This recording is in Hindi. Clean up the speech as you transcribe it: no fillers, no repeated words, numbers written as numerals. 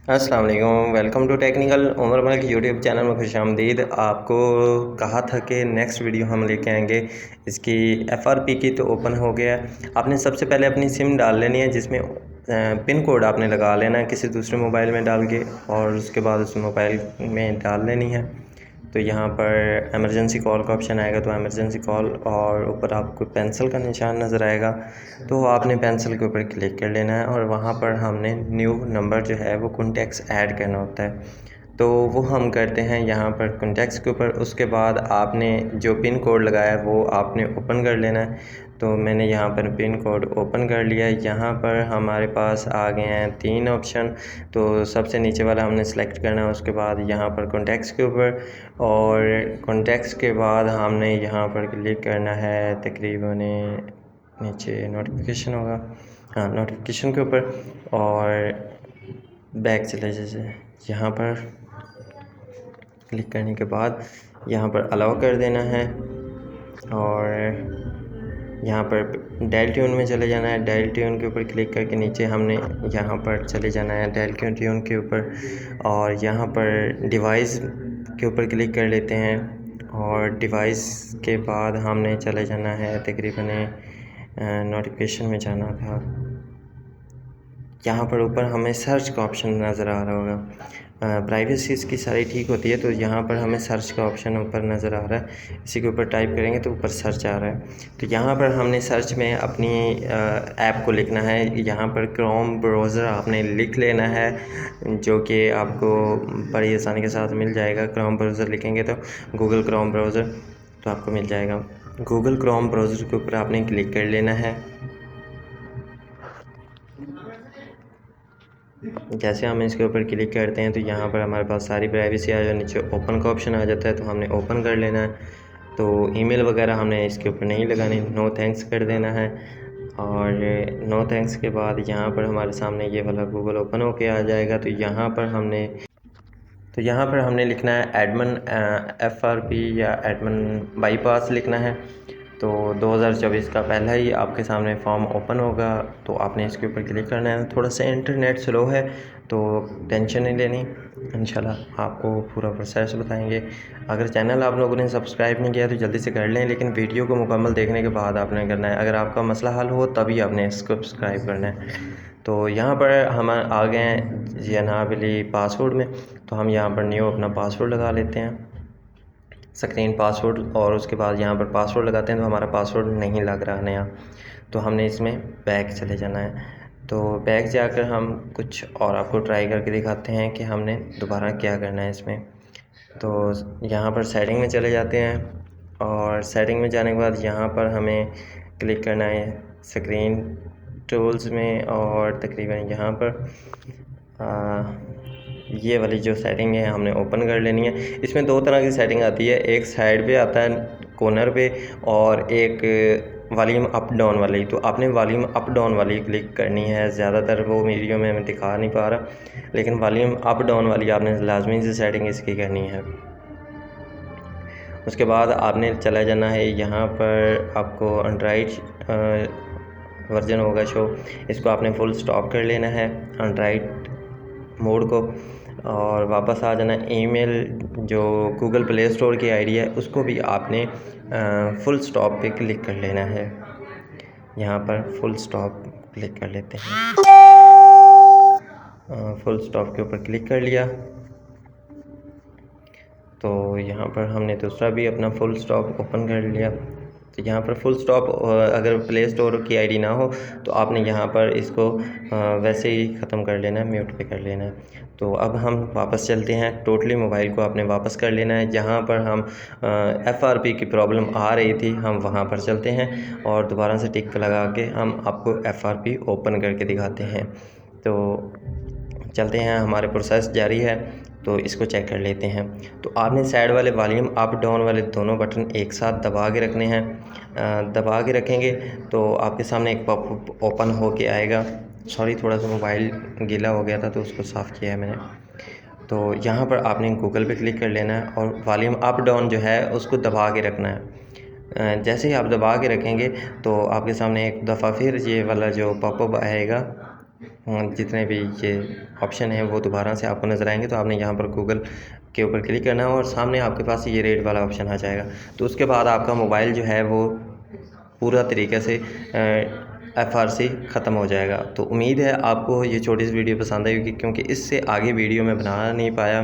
अस्सलाम वालेकुम, welcome to technical Umar Malik YouTube channel में खुशामदीद। आपको कहा था कि नेक्स्ट वीडियो हम लेके आएंगे। इसकी FRP की तो ओपन हो गया है। आपने सबसे पहले अपनी सिम डाल लेनी है, जिसमें पिन कोड आपने लगा लेना है किसी दूसरे मोबाइल में डाल के, और उसके बाद उस मोबाइल में डाल लेनी है। तो यहाँ पर एमरजेंसी कॉल का ऑप्शन आएगा, तो एमरजेंसी कॉल, और ऊपर आपको पेंसिल का निशान नज़र आएगा, तो आपने पेंसिल के ऊपर क्लिक कर लेना है और वहाँ पर हमने न्यू नंबर जो है वो कॉन्टैक्ट्स ऐड करना होता है। तो वो हम करते हैं यहाँ पर कॉन्टैक्ट्स के ऊपर। उसके बाद आपने जो पिन कोड लगाया है वो आपने ओपन कर लेना है। तो मैंने यहाँ पर पिन कोड ओपन कर लिया है। यहाँ पर हमारे पास आ गए हैं 3 ऑप्शन। तो सबसे नीचे वाला हमने सेलेक्ट करना है, उसके बाद यहाँ पर कॉन्टैक्ट्स के ऊपर, और कॉन्टैक्ट्स के बाद हमने यहाँ पर क्लिक करना है तकरीबन नीचे नोटिफिकेशन होगा, हाँ नोटिफिकेशन के ऊपर, और बैक चले जाइए। यहाँ पर क्लिक करने के बाद यहाँ पर अलाउ कर देना है, और यहाँ पर डायल ट्यून में चले जाना है। डायल ट्यून के ऊपर क्लिक करके नीचे हमने यहाँ पर चले जाना है डायल ट्यून के ऊपर, और यहाँ पर डिवाइस के ऊपर क्लिक कर लेते हैं, और डिवाइस के बाद हमने चले जाना है तकरीबन नोटिफिकेशन में जाना था। यहाँ पर ऊपर हमें सर्च का ऑप्शन नज़र आ रहा होगा। प्राइवेसी इसकी सारी ठीक होती है, तो यहाँ पर हमें सर्च का ऑप्शन ऊपर नज़र आ रहा है। इसी के ऊपर टाइप करेंगे तो ऊपर सर्च आ रहा है। तो यहाँ पर हमने सर्च में अपनी ऐप को लिखना है। यहाँ पर क्रोम ब्राउज़र आपने लिख लेना है, जो कि आपको बड़ी आसानी के साथ मिल जाएगा। क्रोम ब्राउज़र लिखेंगे तो गूगल क्रोम ब्राउज़र तो आपको मिल जाएगा। गूगल क्रोम ब्राउज़र के ऊपर आपने क्लिक कर लेना है। जैसे हम इसके ऊपर क्लिक करते हैं तो यहाँ पर हमारे पास सारी प्राइवेसी आ जाए, नीचे ओपन का ऑप्शन आ जाता है, तो हमने ओपन कर लेना है। तो ईमेल वगैरह हमने इसके ऊपर नहीं लगानी, नो थैंक्स कर देना है। और नो थैंक्स के बाद यहाँ पर हमारे सामने ये वाला गूगल ओपन होके आ जाएगा। तो यहाँ पर हमने लिखना है एडमिन FRP या एडमिन बाईपास लिखना है। तो 2024 का पहला ही आपके सामने फॉर्म ओपन होगा, तो आपने इसके ऊपर क्लिक करना है। थोड़ा सा इंटरनेट स्लो है तो टेंशन नहीं लेनी, इंशाल्लाह आपको पूरा प्रोसेस बताएंगे। अगर चैनल आप लोगों ने सब्सक्राइब नहीं किया तो जल्दी से कर लें, लेकिन वीडियो को मुकम्मल देखने के बाद आपने करना है। अगर आपका मसला हल हो तभी आपने इसको सब्सक्राइब करना है। तो यहाँ पर हम आ गए हैं जनाबली पासवर्ड में, तो हम यहाँ पर न्यू अपना पासवर्ड लगा लेते हैं, स्क्रीन पासवर्ड, और उसके बाद यहाँ पर पासवर्ड लगाते हैं। तो हमारा पासवर्ड नहीं लग रहा नया, तो हमने इसमें बैक चले जाना है। तो बैक जाकर हम कुछ और आपको ट्राई करके दिखाते हैं कि हमने दोबारा क्या करना है इसमें। तो यहाँ पर सेटिंग में चले जाते हैं, और सेटिंग में जाने के बाद यहाँ पर हमें क्लिक करना है स्क्रीन टूल्स में, और तकरीबन यहाँ पर ये वाली जो सेटिंग है हमने ओपन कर लेनी है। इसमें 2 तरह की सेटिंग आती है, एक साइड पे आता है कॉर्नर पे, और एक वॉल्यूम अप डाउन वाली। तो आपने वॉल्यूम अप डाउन वाली क्लिक करनी है। ज़्यादातर वो वीडियो में मैं दिखा नहीं पा रहा, लेकिन वॉल्यूम अप डाउन वाली आपने लाजमी से सेटिंग इसकी करनी है। उसके बाद आपने चला जाना है, यहाँ पर आपको एंड्राइड वर्जन होगा शो, इसको आपने फुल स्टॉप कर लेना है एंड्राइड मोड को, और वापस आ जाना। ईमेल जो गूगल प्ले स्टोर की आईडी है उसको भी आपने फुल स्टॉप पे क्लिक कर लेना है। यहाँ पर फुल स्टॉप क्लिक कर लेते हैं। फुल स्टॉप के ऊपर क्लिक कर लिया, तो यहाँ पर हमने दूसरा भी अपना फुल स्टॉप ओपन कर लिया। तो यहाँ पर फुल स्टॉप अगर प्ले स्टोर की आईडी ना हो तो आपने यहाँ पर इसको वैसे ही ख़त्म कर लेना है, म्यूट पे कर लेना है। तो अब हम वापस चलते हैं, टोटली मोबाइल को आपने वापस कर लेना है। जहाँ पर हम FRP की प्रॉब्लम आ रही थी हम वहाँ पर चलते हैं, और दोबारा से टिक लगा के हम आपको FRP ओपन करके दिखाते हैं। तो चलते हैं, हमारे प्रोसेस जारी है, तो इसको चेक कर लेते हैं। तो आपने साइड वाले वॉल्यूम अप डाउन वाले दोनों बटन एक साथ दबा के रखने हैं। दबा के रखेंगे तो आपके सामने एक पॉपअप ओपन हो के आएगा। सॉरी, थोड़ा सा मोबाइल गीला हो गया था तो उसको साफ़ किया है मैंने। तो यहाँ पर आपने गूगल पे क्लिक कर लेना है, और वॉल्यूम अप डाउन जो है उसको दबा के रखना है। जैसे ही आप दबा के रखेंगे तो आपके सामने एक दफ़ा फिर ये वाला जो पॉपअप आएगा, जितने भी ये ऑप्शन है वो दोबारा से आपको नज़र आएंगे। तो आपने यहाँ पर गूगल के ऊपर क्लिक करना है और सामने आपके पास ये रेट वाला ऑप्शन आ जाएगा। तो उसके बाद आपका मोबाइल जो है वो पूरा तरीके से FRC ख़त्म हो जाएगा। तो उम्मीद है आपको ये छोटी सी वीडियो पसंद आई होगी, क्योंकि इससे आगे वीडियो मैं बना नहीं पाया।